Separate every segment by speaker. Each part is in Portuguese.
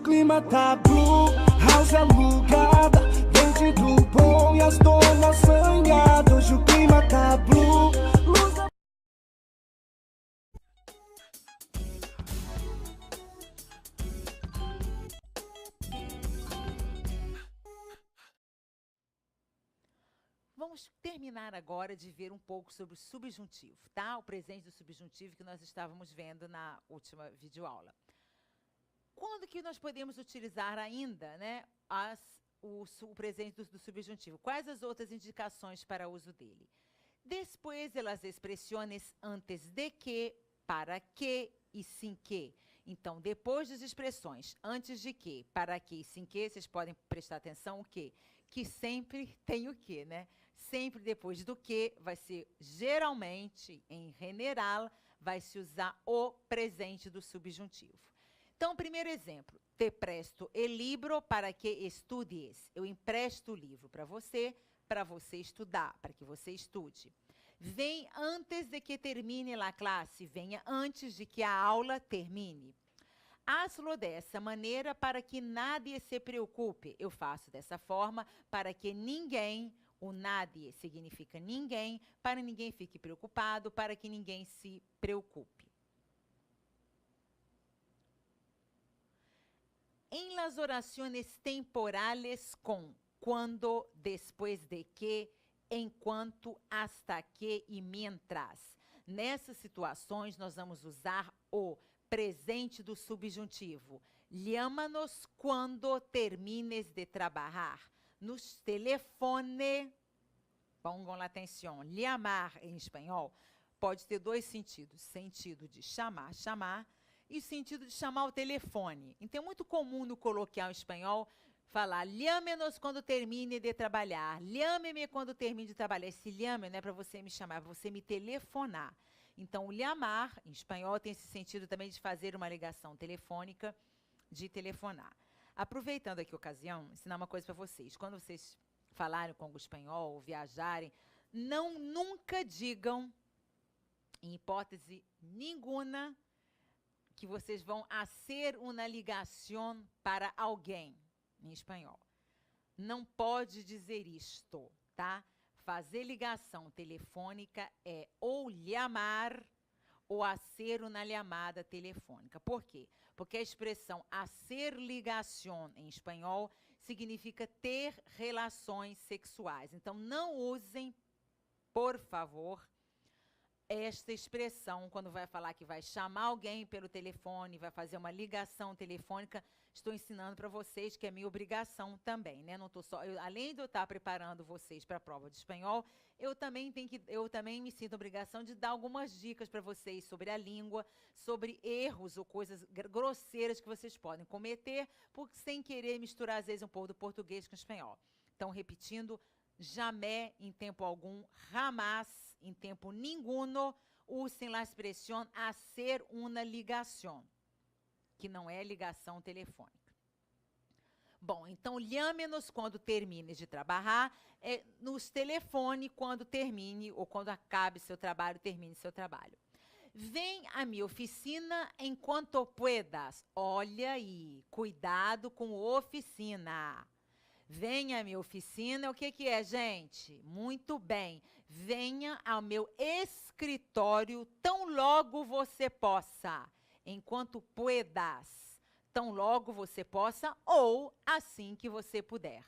Speaker 1: clima tá blue, house alugada, dente do bom e as donas sanhadas. Hoje o clima tá blue, luz...
Speaker 2: Vamos terminar agora de ver um pouco sobre o subjuntivo, tá? O presente do subjuntivo que nós estávamos vendo na última videoaula. Quando que nós podemos utilizar ainda, né, o presente do subjuntivo? Quais as outras indicações para uso dele? Después de las expresiones antes de que, para que e sin que. Então, depois das expressões antes de que, para que e sin que, vocês podem prestar atenção o quê? Que sempre tem o que, né? Sempre depois do que vai ser, geralmente, em general, vai se usar o presente do subjuntivo. Então, primeiro exemplo, te presto el libro para que estudies. Eu empresto o livro para você estudar, para que você estude. Vem antes de que termine a classe, venha antes de que a aula termine. Hazlo dessa maneira para que nadie se preocupe. Eu faço dessa forma para que ninguém, o nadie significa ninguém, para ninguém fique preocupado, para que ninguém se preocupe. En las oraciones temporales com, quando, después de que, enquanto, hasta que e mientras. Nessas situações, nós vamos usar o presente do subjuntivo. Llámanos quando termines de trabalhar. Nos telefone, pongan la atenção, llamar em espanhol pode ter dois sentidos. Sentido de chamar, chamar, e o sentido de chamar o telefone. Então, é muito comum no coloquial espanhol falar llámenos quando termine de trabalhar, llame-me quando termine de trabalhar. Esse llame não é para você me chamar, é para você me telefonar. Então, o llamar, em espanhol, tem esse sentido também de fazer uma ligação telefônica, de telefonar. Aproveitando aqui a ocasião, ensinar uma coisa para vocês. Quando vocês falarem com o espanhol, ou viajarem, nunca digam, em hipótese nenhuma, que vocês vão fazer uma ligação para alguém, em espanhol. Não pode dizer isto, tá? Fazer ligação telefônica é ou llamar ou hacer uma chamada telefônica. Por quê? Porque a expressão hacer ligação em espanhol significa ter relações sexuais. Então, não usem, por favor, esta expressão quando vai falar que vai chamar alguém pelo telefone, vai fazer uma ligação telefônica. Estou ensinando para vocês que é minha obrigação também, né? Não tô só, além de eu estar preparando vocês para a prova de espanhol, eu também me sinto a obrigação de dar algumas dicas para vocês sobre a língua, sobre erros ou coisas grosseiras que vocês podem cometer, sem querer misturar às vezes um pouco do português com o espanhol. Então, repetindo, jamais em tempo algum, jamás em tempo ninguno, usem a expressão hacer uma ligação, que não é ligação telefônica. Bom, então, llámenos quando termine de trabalhar, nos telefone quando termine, ou quando acabe seu trabalho, termine seu trabalho. Vem à minha oficina enquanto puedas. Olha aí, cuidado com oficina. Venha à minha oficina, o que é, gente? Muito bem. Venha ao meu escritório tão logo você possa. Enquanto puedas. Tão logo você possa ou assim que você puder.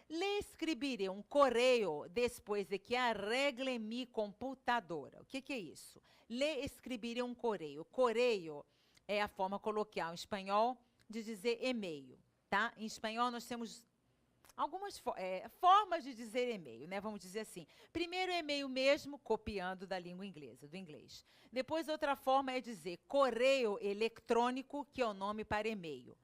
Speaker 2: Le escreveré um correio depois de que arregle mi computadora. O que é isso? Le escreveré um correio. Correio é a forma coloquial em espanhol de dizer e-mail, tá? Em espanhol nós temos algumas formas de dizer e-mail, né? Vamos dizer assim. Primeiro, e-mail mesmo, copiando da língua inglesa, do inglês. Depois, outra forma é dizer correio eletrônico, que é o nome para e-mail.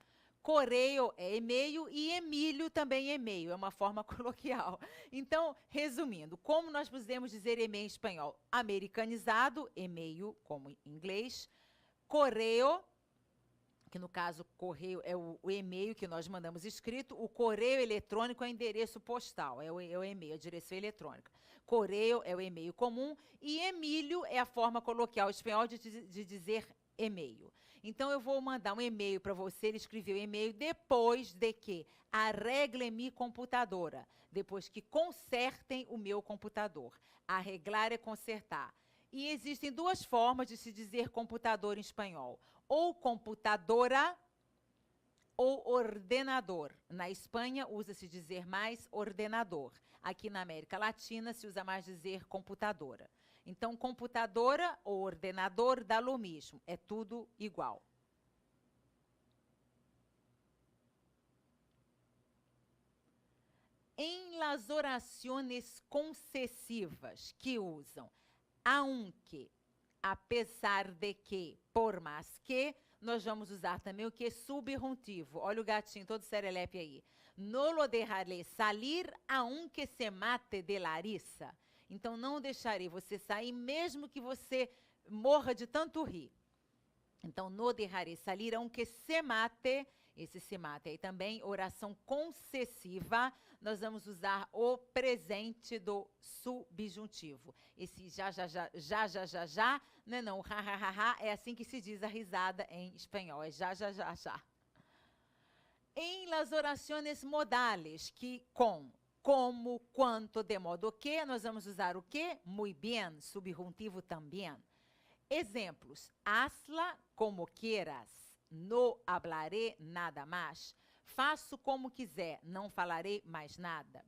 Speaker 2: Correio é e-mail e Emílio também é e-mail, é uma forma coloquial. Então, resumindo, como nós podemos dizer e-mail em espanhol? Americanizado, e-mail, como em inglês. Correio, que no caso, correio é o e-mail que nós mandamos escrito. O correio eletrônico é o endereço postal, é o e-mail, a direção eletrônica. Correio é o e-mail comum e Emílio é a forma coloquial espanhol de dizer e-mail. Então, eu vou mandar um e-mail para você, ele escreveu e-mail depois de que arreglem minha computadora, depois que consertem o meu computador. Arreglar é consertar. E existem duas formas de se dizer computador em espanhol. Ou computadora ou ordenador. Na Espanha, usa-se dizer mais ordenador. Aqui na América Latina, se usa mais dizer computadora. Então, computadora ou ordenador dá lo mesmo. É tudo igual. Em las oraciones concessivas que usam aunque, apesar de que, por mais que, nós vamos usar também o que? Subjuntivo. Olha o gatinho todo serelepe aí. No lo dejaré salir aunque se mate de la risa. Então, não deixarei você sair mesmo que você morra de tanto rir. Então, no dejaré salir aunque se mate. Esse se mate aí também, oração concessiva, nós vamos usar o presente do subjuntivo. Esse já, não é não, ha, é assim que se diz a risada em espanhol, é já. Em las oraciones modales, que com, como, quanto, de modo que, nós vamos usar o quê? Muy bien, subjuntivo também. Exemplos, hazla como quieras. No hablaré nada mais. Faço como quiser, não falarei mais nada.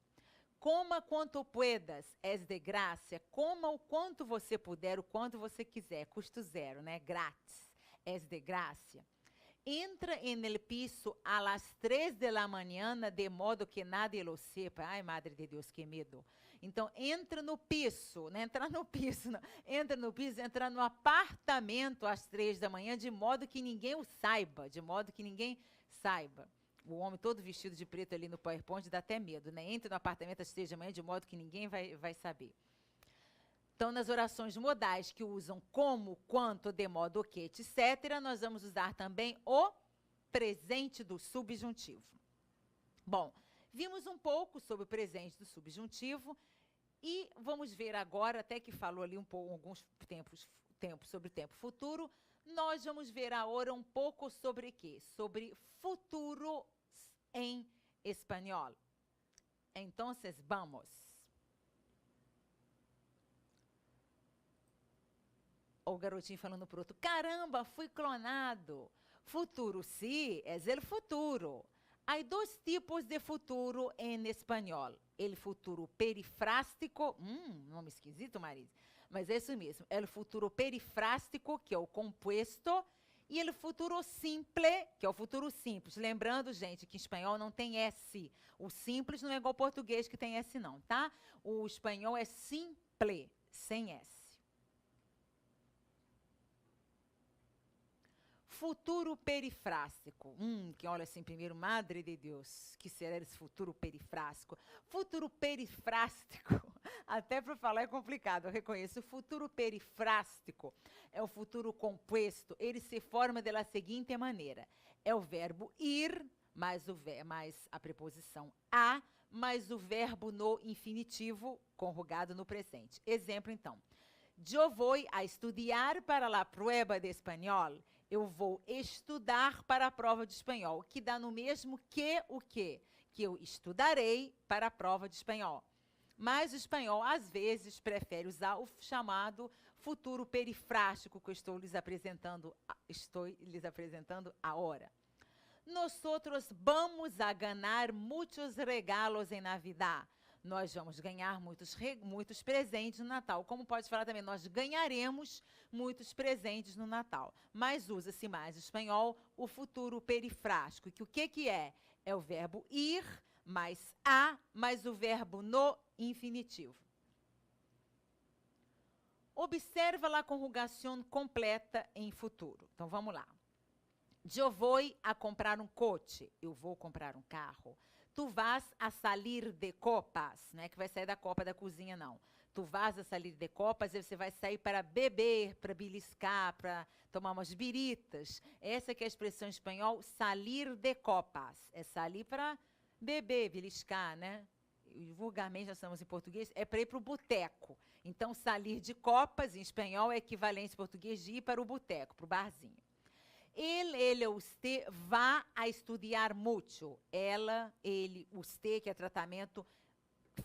Speaker 2: Coma quanto puedas, es de graça. Coma o quanto você puder, o quanto você quiser. Custo zero, né? Grátis. Es de graça. Entra en el piso a las 3 de la mañana, de modo que nadie lo sepa. Ai, Madre de Deus, que medo. Então, entra no piso, não entrar no piso, não. Entra no piso, entra no apartamento às 3 da manhã, de modo que ninguém o saiba, O homem todo vestido de preto ali no PowerPoint dá até medo, né? Entra no apartamento às 3 da manhã, de modo que ninguém vai saber. Então, nas orações modais que usam como, quanto, de modo que, etc., nós vamos usar também o presente do subjuntivo. Bom, vimos um pouco sobre o presente do subjuntivo e vamos ver agora, até que falou ali alguns tempos sobre o tempo futuro, nós vamos ver agora um pouco sobre quê? Sobre futuro em espanhol. Então, vamos. O garotinho falando pro outro, caramba, fui clonado. Futuro sí es el futuro. Há dois tipos de futuro em espanhol. El futuro perifrástico, nome esquisito, Marisa, mas é isso mesmo. El futuro perifrástico, que é o composto, e el futuro simple, que é o futuro simples. Lembrando, gente, que em espanhol não tem S. O simples não é igual ao português que tem S, não, tá? O espanhol é simple, sem S. Futuro perifrástico. Que olha assim primeiro, Madre de Deus, que será esse futuro perifrástico? Futuro perifrástico, até para falar é complicado, eu reconheço. O futuro perifrástico é o futuro composto. Ele se forma da seguinte maneira. É o verbo ir, mais a preposição a, mais o verbo no infinitivo, conjugado no presente. Exemplo, então. Eu vou a estudar para a prueba de espanhol. Eu vou estudar para a prova de espanhol, que dá no mesmo que o quê? Que eu estudarei para a prova de espanhol. Mas o espanhol, às vezes, prefere usar o chamado futuro perifrástico que eu estou lhes apresentando agora. Nosotros vamos a ganar muitos regalos em Navidad. Nós vamos ganhar muitos presentes no Natal. Como pode falar também, nós ganharemos muitos presentes no Natal. Mas usa-se mais em espanhol o futuro perifrástico, que o que é? É o verbo ir, mais a, mais o verbo no infinitivo. Observa a conjugação completa em futuro. Então, vamos lá. Eu vou a comprar um coche. Eu vou comprar um carro. Tu vas a salir de copas, não é que vai sair da copa da cozinha, não. Tu vas a salir de copas e você vai sair para beber, para beliscar, para tomar umas biritas. Essa que é a expressão em espanhol, salir de copas. É sair para beber, beliscar, né? Vulgarmente, nós estamos em português, é para ir para o boteco. Então, salir de copas, em espanhol, é equivalente em português de ir para o boteco, para o barzinho. ele, usted, vá a estudar muito. Ela, ele, usted, que é tratamento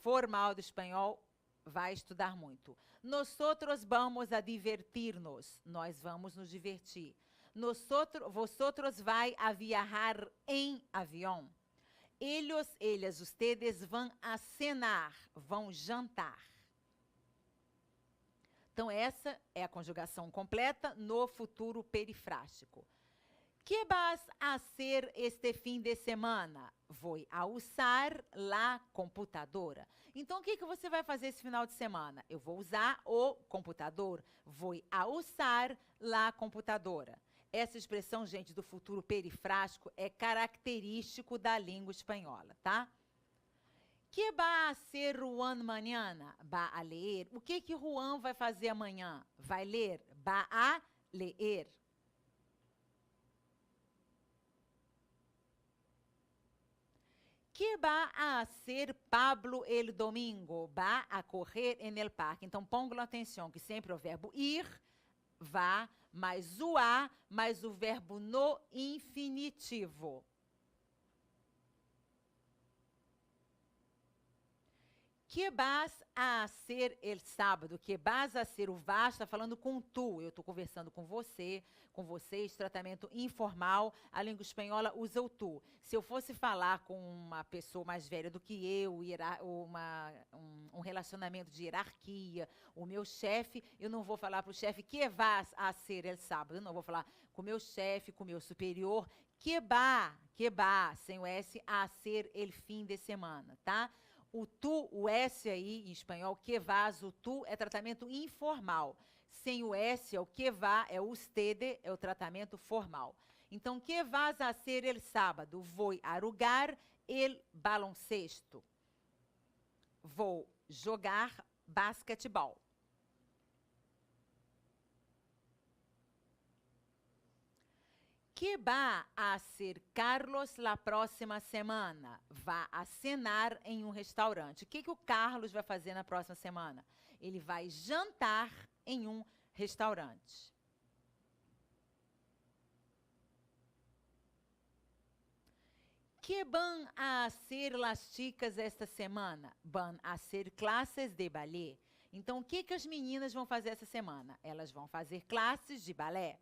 Speaker 2: formal do espanhol, vai estudar muito. Nosotros vamos a divertir-nos. Nós vamos nos divertir. Vosotros vai a viajar em avião. Eles, ustedes vão a cenar, vão jantar. Então, essa é a conjugação completa no futuro perifrástico. Que vas a hacer este fim de semana? Vou a usar la computadora. Então, o que você vai fazer esse final de semana? Eu vou usar o computador. Vou a usar la computadora. Essa expressão, gente, do futuro perifrástico é característico da língua espanhola, tá? Que va a hacer Juan mañana? Va a ler. O que Juan vai fazer amanhã? Vai ler. Va a ler. Que va a hacer Pablo el domingo? Va a correr en el parque. Então, pongo atenção que sempre o verbo ir, vá, mais o a, mais o verbo no infinitivo. Que vas a ser el sábado? Que vas a ser o vas está falando com tu. Eu estou conversando com vocês, tratamento informal. A língua espanhola usa o tu. Se eu fosse falar com uma pessoa mais velha do que eu, um relacionamento de hierarquia, o meu chefe, eu não vou falar para o chefe que vas a ser el sábado. Eu não vou falar com o meu chefe, com o meu superior, que va, sem o S, a ser el fim de semana, tá? O tu, o S aí, em espanhol, que vas, o tu, é tratamento informal. Sem o S, é o que vá, é o usted, é o tratamento formal. Então, que vas a hacer el sábado? Vou arugar el baloncesto. Vou jogar basquetebol. Que va a hacer Carlos la próxima semana? Vá a cenar em um restaurante. O que o Carlos vai fazer na próxima semana? Ele vai jantar em um restaurante. Que van a hacer las chicas esta semana? Van a hacer classes de ballet. Então, o que as meninas vão fazer essa semana? Elas vão fazer classes de balé.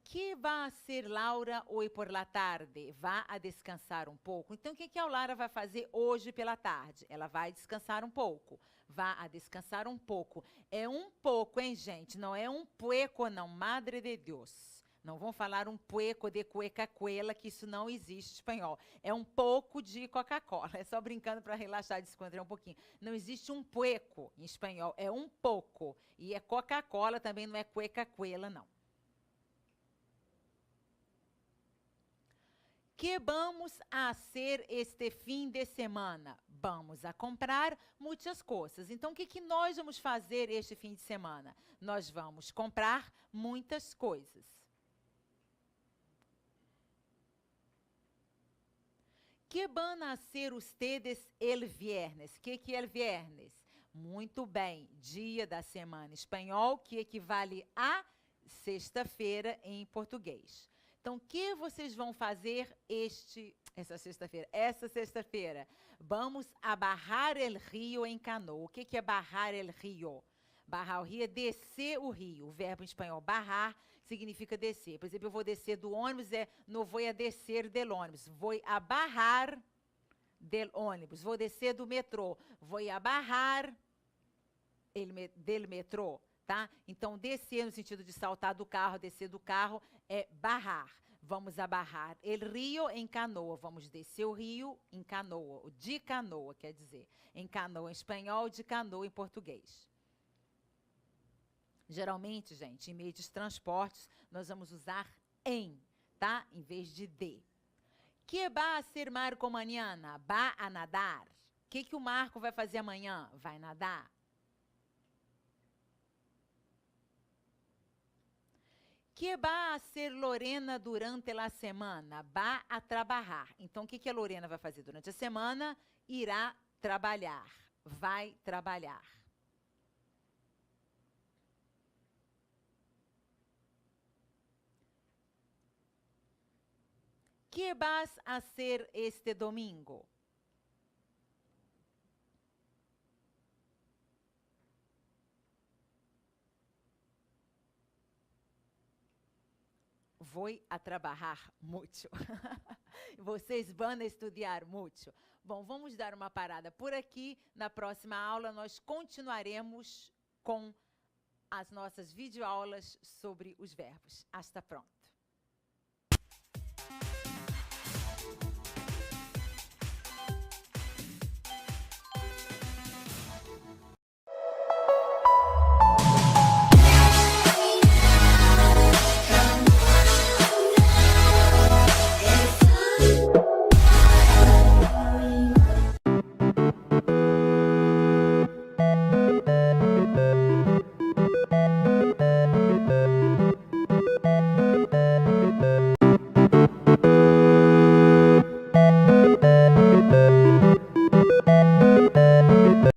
Speaker 2: Que vai a ser Laura hoje por la tarde? Vá a descansar um pouco. Então, o que a Laura vai fazer hoje pela tarde? Ela vai descansar um pouco. Vá a descansar um pouco. É um pouco, hein, gente? Não é um pueco, não. Madre de Deus. Não vão falar um pueco de cueca-cuela, que isso não existe em espanhol. É um pouco de Coca-Cola. É só brincando para relaxar, descontrair um pouquinho. Não existe um pueco em espanhol. É um pouco. E é Coca-Cola, também não é cueca-cuela, não. Que vamos a hacer este fim de semana? Vamos a comprar muitas coisas. Então, o que nós vamos fazer este fim de semana? Nós vamos comprar muitas coisas. Que van a hacer ustedes el viernes? O que é el viernes? Muito bem, dia da semana em espanhol, que equivale a sexta-feira em português. Então, o que vocês vão fazer essa sexta-feira? Essa sexta-feira, vamos a barrar el rio em canoa. O que é barrar el rio? Barrar o rio é descer o rio. O verbo em espanhol barrar significa descer. Por exemplo, eu vou descer do ônibus, não vou a descer del ônibus. Vou a barrar del ônibus. Vou descer do metrô. Vou a barrar del metrô. Tá? Então, descer no sentido de saltar do carro, descer do carro, é barrar. Vamos a barrar el rio em canoa. Vamos descer o rio em canoa. De canoa, quer dizer. Em canoa em espanhol, de canoa em português. Geralmente, gente, em meio de transportes, nós vamos usar em, tá? Em vez de. Que va a ser Marco mañana? Va a nadar. O que o Marco vai fazer amanhã? Vai nadar. Que va a ser Lorena durante a semana? Va a trabalhar. Então, o que a Lorena vai fazer durante a semana? Irá trabalhar. Vai trabalhar. ¿Qué vas a hacer este domingo? Vou a trabalhar muito. Vocês vão estudar muito. Bom, vamos dar uma parada por aqui. Na próxima aula, nós continuaremos com as nossas videoaulas sobre os verbos. Hasta pronto.